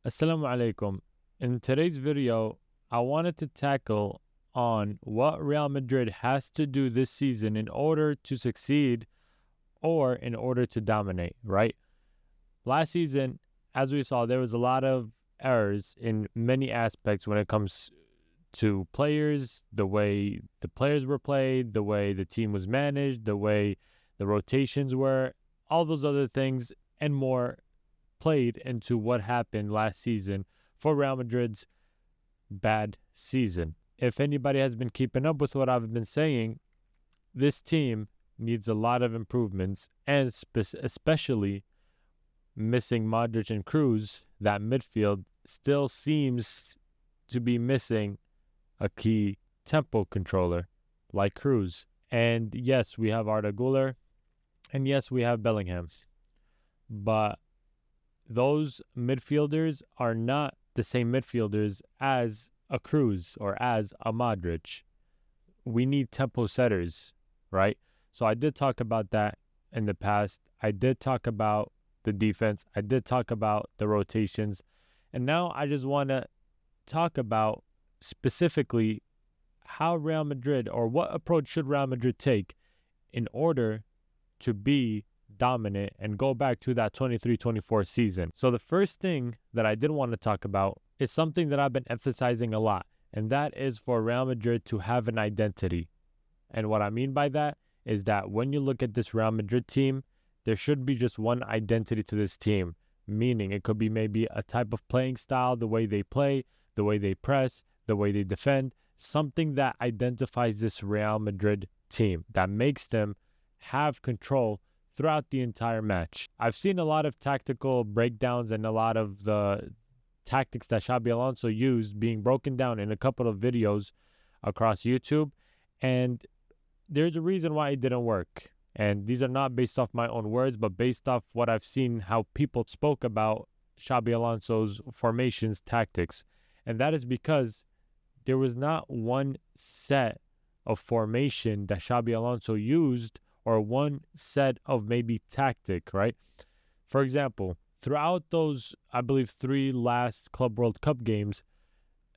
Assalamu alaikum. In today's video, I wanted to tackle on what Real Madrid has to do this season in order to succeed or in order to dominate, right? Last season, as we saw, there was a lot of errors in many aspects when it comes to players, the way the players were played, the way the team was managed, the way the rotations were, all those other things and more played into what happened last season for Real Madrid's bad season. If anybody has been keeping up with what I've been saying, this team needs a lot of improvements, and especially missing Modric and Kroos. That midfield still seems to be missing a key tempo controller like Kroos. And yes, we have Arda Güler, and yes, we have Bellingham, but those midfielders are not the same midfielders as a Kroos or as a Modric. We need tempo setters, right? So I did talk about that in the past. I did talk about the defense. I did talk about the rotations. And now I just want to talk about specifically how Real Madrid, or what approach should Real Madrid take in order to be dominant and go back to that 23-24 season. So the first thing that I did want to talk about is something that I've been emphasizing a lot, and that is for Real Madrid to have an identity. And what I mean by that is that when you look at this Real Madrid team, there should be just one identity to this team, meaning it could be maybe a type of playing style, the way they play, the way they press, the way they defend, something that identifies this Real Madrid team, that makes them have control throughout the entire match. I've seen a lot of tactical breakdowns and a lot of the tactics that Xabi Alonso used being broken down in a couple of videos across YouTube, and there's a reason why it didn't work. And these are not based off my own words, but based off what I've seen, how people spoke about Xabi Alonso's formations tactics. And that is because there was not one set of formation that Xabi Alonso used, or one set of maybe tactic, right? For example, throughout those, I believe, 3 last Club World Cup games,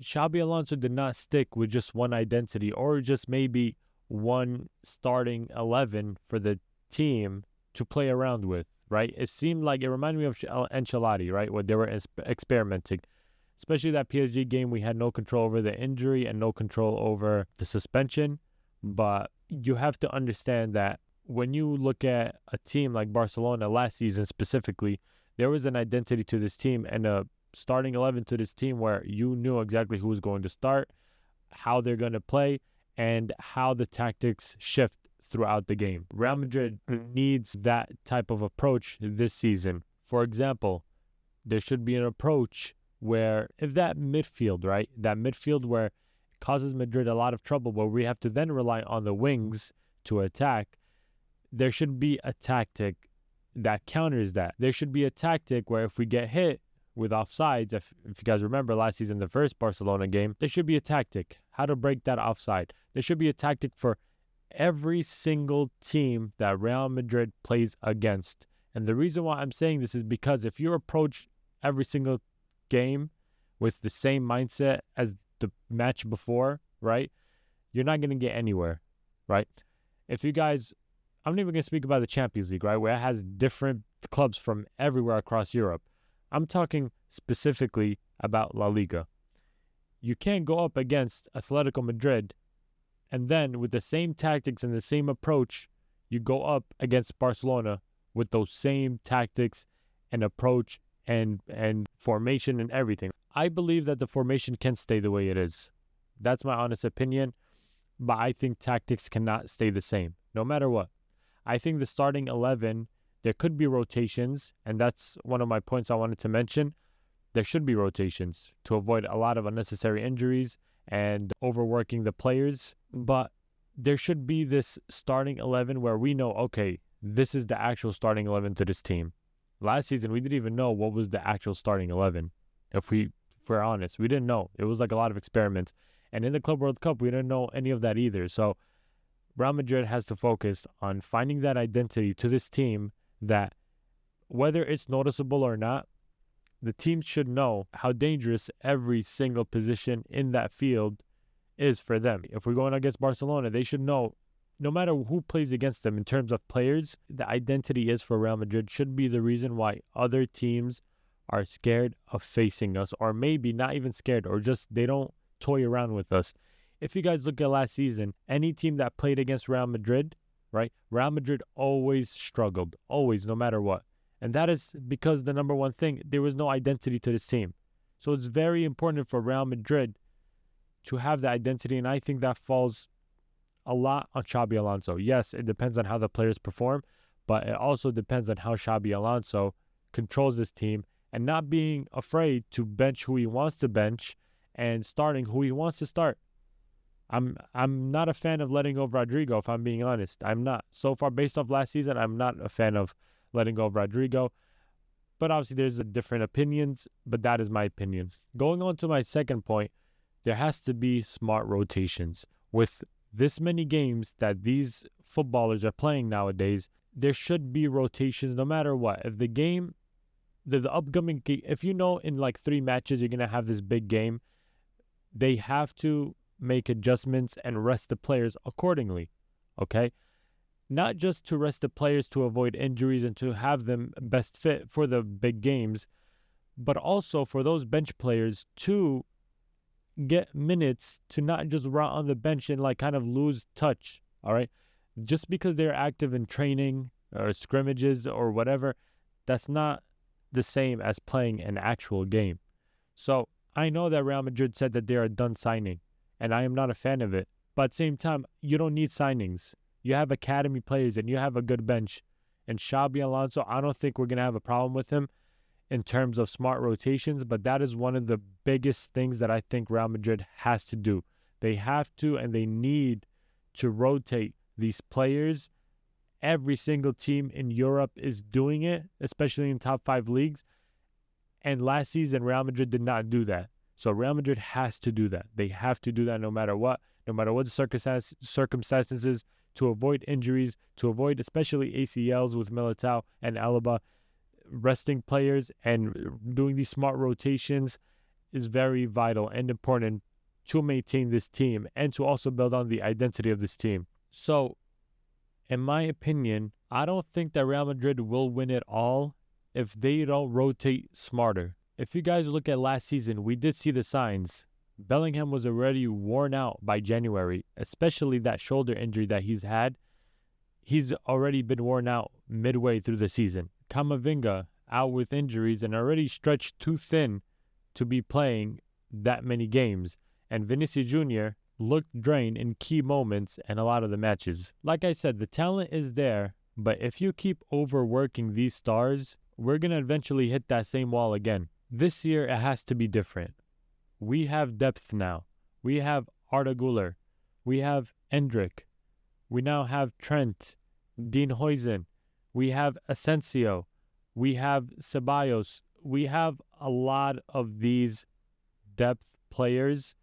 Xabi Alonso did not stick with just one identity or just maybe one starting 11 for the team to play around with, right? It seemed like, it reminded me of Ancelotti, right? When they were experimenting. Especially that PSG game, we had no control over the injury and no control over the suspension. But you have to understand that when you look at a team like Barcelona last season specifically, there was an identity to this team and a starting 11 to this team where you knew exactly who was going to start, how they're going to play, and how the tactics shift throughout the game. Real Madrid needs that type of approach this season. For example, there should be an approach where if that midfield, right, that midfield where it causes Madrid a lot of trouble, where we have to then rely on the wings to attack, there should be a tactic that counters that. There should be a tactic where if we get hit with offsides, if you guys remember last season, the first Barcelona game, there should be a tactic, how to break that offside. There should be a tactic for every single team that Real Madrid plays against. And the reason why I'm saying this is because if you approach every single game with the same mindset as the match before, right, you're not going to get anywhere, right? If you guys, I'm not even going to speak about the Champions League, right, where it has different clubs from everywhere across Europe. I'm talking specifically about La Liga. You can't go up against Atletico Madrid and then with the same tactics and the same approach, you go up against Barcelona with those same tactics and approach and formation and everything. I believe that the formation can stay the way it is. That's my honest opinion, but I think tactics cannot stay the same, no matter what. I think the starting 11, there could be rotations, and that's one of my points I wanted to mention. There should be rotations to avoid a lot of unnecessary injuries and overworking the players, but there should be this starting 11 where we know, okay, this is the actual starting 11 to this team. Last season, we didn't even know what was the actual starting 11. If we're honest, we didn't know. It was like a lot of experiments. And in the Club World Cup, we didn't know any of that either. So Real Madrid has to focus on finding that identity to this team that, whether it's noticeable or not, The teams should know how dangerous every single position in that field is for them. If we're going against Barcelona, they should know, no matter who plays against them in terms of players, the identity is for Real Madrid should be the reason why other teams are scared of facing us, or maybe not even scared, or just they don't toy around with us. If you guys look at last season, any team that played against Real Madrid, right? Real Madrid always struggled, always, no matter what. And that is because the number one thing, there was no identity to this team. So it's very important for Real Madrid to have the identity, and I think that falls a lot on Xabi Alonso. Yes, it depends on how the players perform, but it also depends on how Xabi Alonso controls this team and not being afraid to bench who he wants to bench and starting who he wants to start. I'm not a fan of letting go of Rodrigo, if I'm being honest. I'm not. So far, based off last season, I'm not a fan of letting go of Rodrigo. But obviously, there's different opinions, but that is my opinion. Going on to my second point, there has to be smart rotations. With this many games that these footballers are playing nowadays, there should be rotations no matter what. If the game, the upcoming game, if you know in like 3 matches you're going to have this big game, they have to make adjustments and rest the players accordingly, okay? Not just to rest the players to avoid injuries and to have them best fit for the big games, but also for those bench players to get minutes, to not just rot on the bench and like kind of lose touch, all right? Just because they're active in training or scrimmages or whatever, that's not the same as playing an actual game. So I know that Real Madrid said that they're a done signing, and I am not a fan of it. But at the same time, you don't need signings. You have academy players and you have a good bench. And Xabi Alonso, I don't think we're going to have a problem with him in terms of smart rotations, but that is one of the biggest things that I think Real Madrid has to do. They have to, and they need to rotate these players. Every single team in Europe is doing it, especially in top 5 leagues. And last season, Real Madrid did not do that. So Real Madrid has to do that. They have to do that no matter what the circumstances, to avoid injuries, to avoid especially ACLs with Militao and Alaba. Resting players and doing these smart rotations is very vital and important to maintain this team and to also build on the identity of this team. So, in my opinion, I don't think that Real Madrid will win it all if they don't rotate smarter. If you guys look at last season, we did see the signs. Bellingham was already worn out by January, especially that shoulder injury that he's had. He's already been worn out midway through the season. Camavinga out with injuries and already stretched too thin to be playing that many games. And Vinicius Jr. looked drained in key moments and a lot of the matches. Like I said, the talent is there, but if you keep overworking these stars, we're going to eventually hit that same wall again. This year, it has to be different. We have depth now. We have Arda Güler. We have Endrick. We now have Trent, Dean Huijsen. We have Asensio. We have Ceballos. We have a lot of these depth players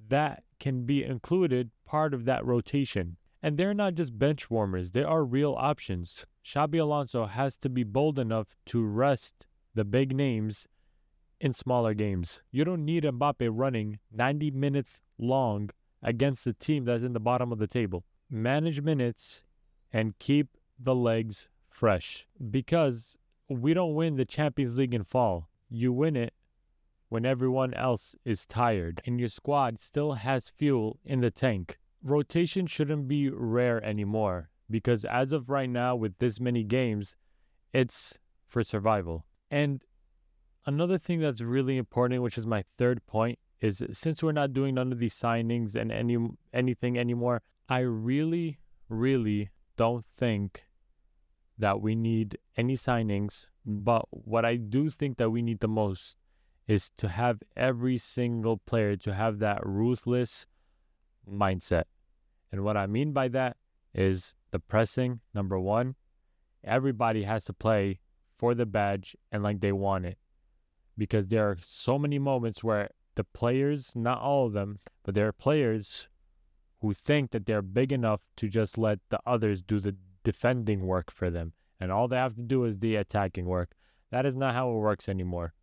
that can be included part of that rotation. And they're not just bench warmers. They are real options. Xabi Alonso has to be bold enough to rest the big names in smaller games. You don't need Mbappé running 90 minutes long against a team that's in the bottom of the table. Manage minutes and keep the legs fresh, because we don't win the Champions League in fall. You win it when everyone else is tired and your squad still has fuel in the tank. Rotation shouldn't be rare anymore, because as of right now, with this many games, it's for survival. And another thing that's really important, which is my third point, is since we're not doing none of these signings and anything anymore, I really, really don't think that we need any signings. But what I do think that we need the most is to have every single player to have that ruthless mindset. And what I mean by that is the pressing, number one. Everybody has to play for the badge and like they want it. Because there are so many moments where the players, not all of them, but there are players who think that they're big enough to just let the others do the defending work for them. And all they have to do is the attacking work. That is not how it works anymore.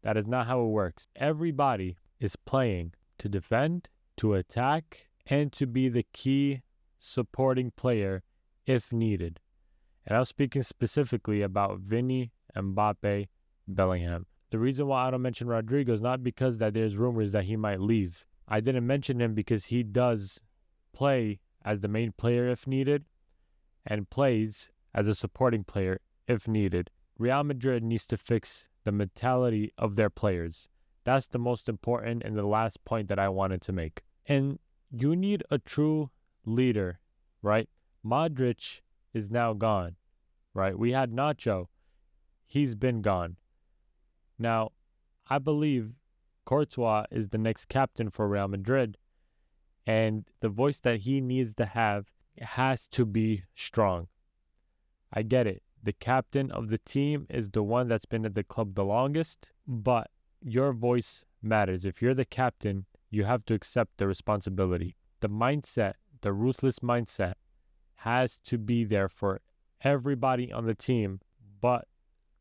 That is not how it works. Everybody is playing to defend, to attack, and to be the key supporting player if needed. And I'm speaking specifically about Vini, Mbappé, Bellingham. The reason why I don't mention Rodrigo is not because that there's rumors that he might leave. I didn't mention him because he does play as the main player if needed and plays as a supporting player if needed. Real Madrid needs to fix the mentality of their players. That's the most important and the last point that I wanted to make. And you need a true leader, right? Modric is now gone, right? We had Nacho. He's been gone. Now, I believe Courtois is the next captain for Real Madrid, and the voice that he needs to have has to be strong. I get it. The captain of the team is the one that's been at the club the longest, but your voice matters. If you're the captain, you have to accept the responsibility. The mindset, the ruthless mindset, has to be there for everybody on the team, but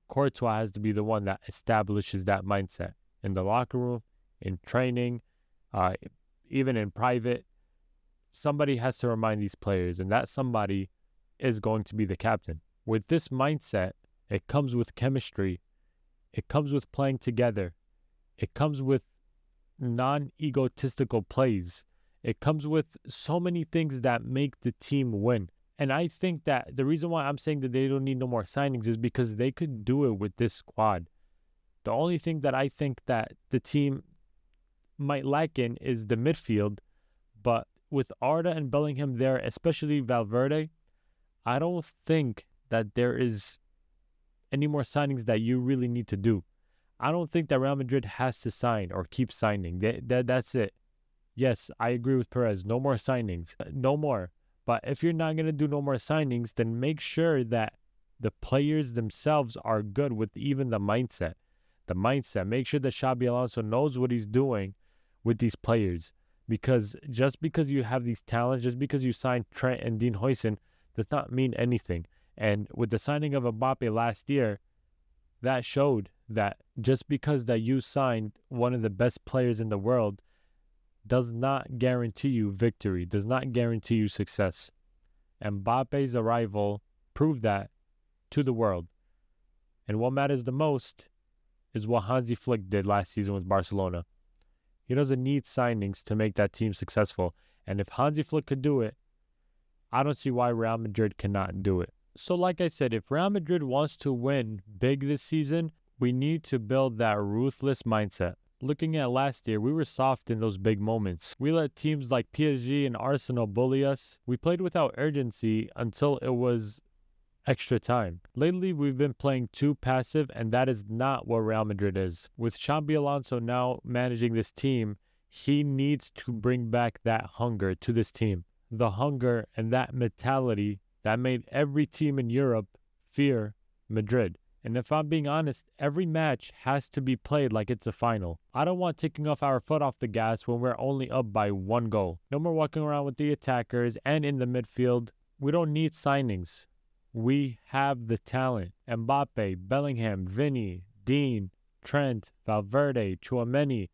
Courtois has to be the one that establishes that mindset in the locker room, in training, even in private. Somebody has to remind these players, and that somebody is going to be the captain. With this mindset, it comes with chemistry. It comes with playing together. It comes with non-egotistical plays. It comes with so many things that make the team win. And I think that the reason why I'm saying that they don't need no more signings is because they could do it with this squad. The only thing that I think that the team might lack in is the midfield. But with Arda and Bellingham there, especially Valverde, I don't think that there is any more signings that you really need to do. I don't think that Real Madrid has to sign or keep signing. That's it. Yes, I agree with Perez. No more signings. No more. But if you're not going to do no more signings, then make sure that the players themselves are good with even the mindset. The mindset. Make sure that Xabi Alonso knows what he's doing with these players. Because just because you have these talents, just because you signed Trent and Dean Huijsen, does not mean anything. And with the signing of Mbappé last year, that showed that just because that you signed one of the best players in the world does not guarantee you victory, does not guarantee you success. Mbappe's arrival proved that to the world. And what matters the most is what Hansi Flick did last season with Barcelona. He doesn't need signings to make that team successful. And if Hansi Flick could do it, I don't see why Real Madrid cannot do it. So like I said, if Real Madrid wants to win big this season, we need to build that ruthless mindset. Looking at last year, we were soft in those big moments. We let teams like PSG and Arsenal bully us. We played without urgency until it was extra time. Lately, we've been playing too passive, and that is not what Real Madrid is. With Xabi Alonso now managing this team, he needs to bring back that hunger to this team. The hunger and that mentality that made every team in Europe fear Madrid. And if I'm being honest, every match has to be played like it's a final. I don't want taking off our foot off the gas when we're only up by one goal. No more walking around with the attackers and in the midfield. We don't need signings. We have the talent. Mbappé, Bellingham, Vini, Dean, Trent, Valverde, Tchouaméni,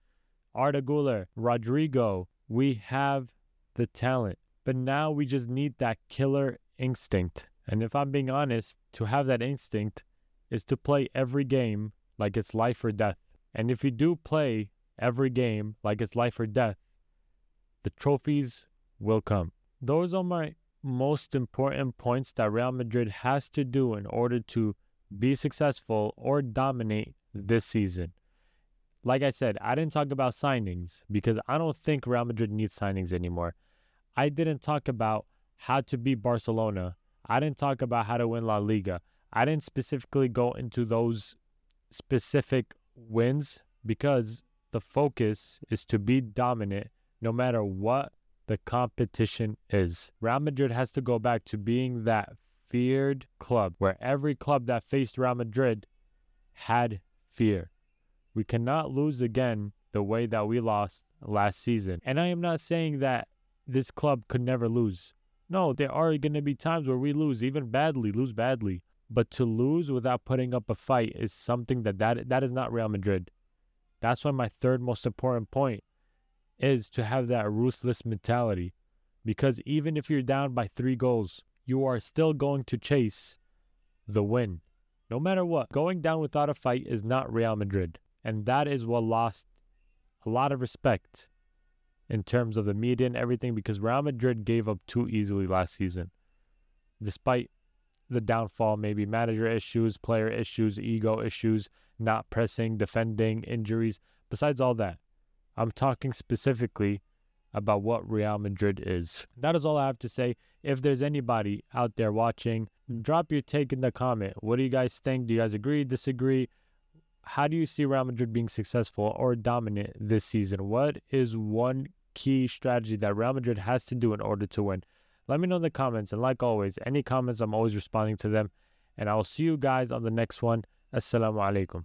Arda Güler, Rodrigo. We have the talent. But now we just need that killer instinct. And if I'm being honest, to have that instinct is to play every game like it's life or death. And if you do play every game like it's life or death, the trophies will come. Those are my most important points that Real Madrid has to do in order to be successful or dominate this season. Like I said, I didn't talk about signings because I don't think Real Madrid needs signings anymore. I didn't talk about how to beat Barcelona. I didn't talk about how to win La Liga. I didn't specifically go into those specific wins because the focus is to be dominant no matter what the competition is. Real Madrid has to go back to being that feared club where every club that faced Real Madrid had fear. We cannot lose again the way that we lost last season. And I am not saying that this club could never lose. No, there are going to be times where we lose, even badly, lose badly. But to lose without putting up a fight is something that is not Real Madrid. That's why my third most important point is to have that ruthless mentality. Because even if you're down by 3 goals, you are still going to chase the win. No matter what, going down without a fight is not Real Madrid. And that is what lost a lot of respect in terms of the media and everything, because Real Madrid gave up too easily last season. Despite the downfall, maybe manager issues, player issues, ego issues, not pressing, defending, injuries. Besides all that, I'm talking specifically about what Real Madrid is. That is all I have to say. If there's anybody out there watching, drop your take in the comment. What do you guys think? Do you guys agree, disagree? How do you see Real Madrid being successful or dominant this season? What is one key strategy that Real Madrid has to do in order to win? Let me know in the comments. And like always, any comments, I'm always responding to them. And I will see you guys on the next one. Assalamu alaikum.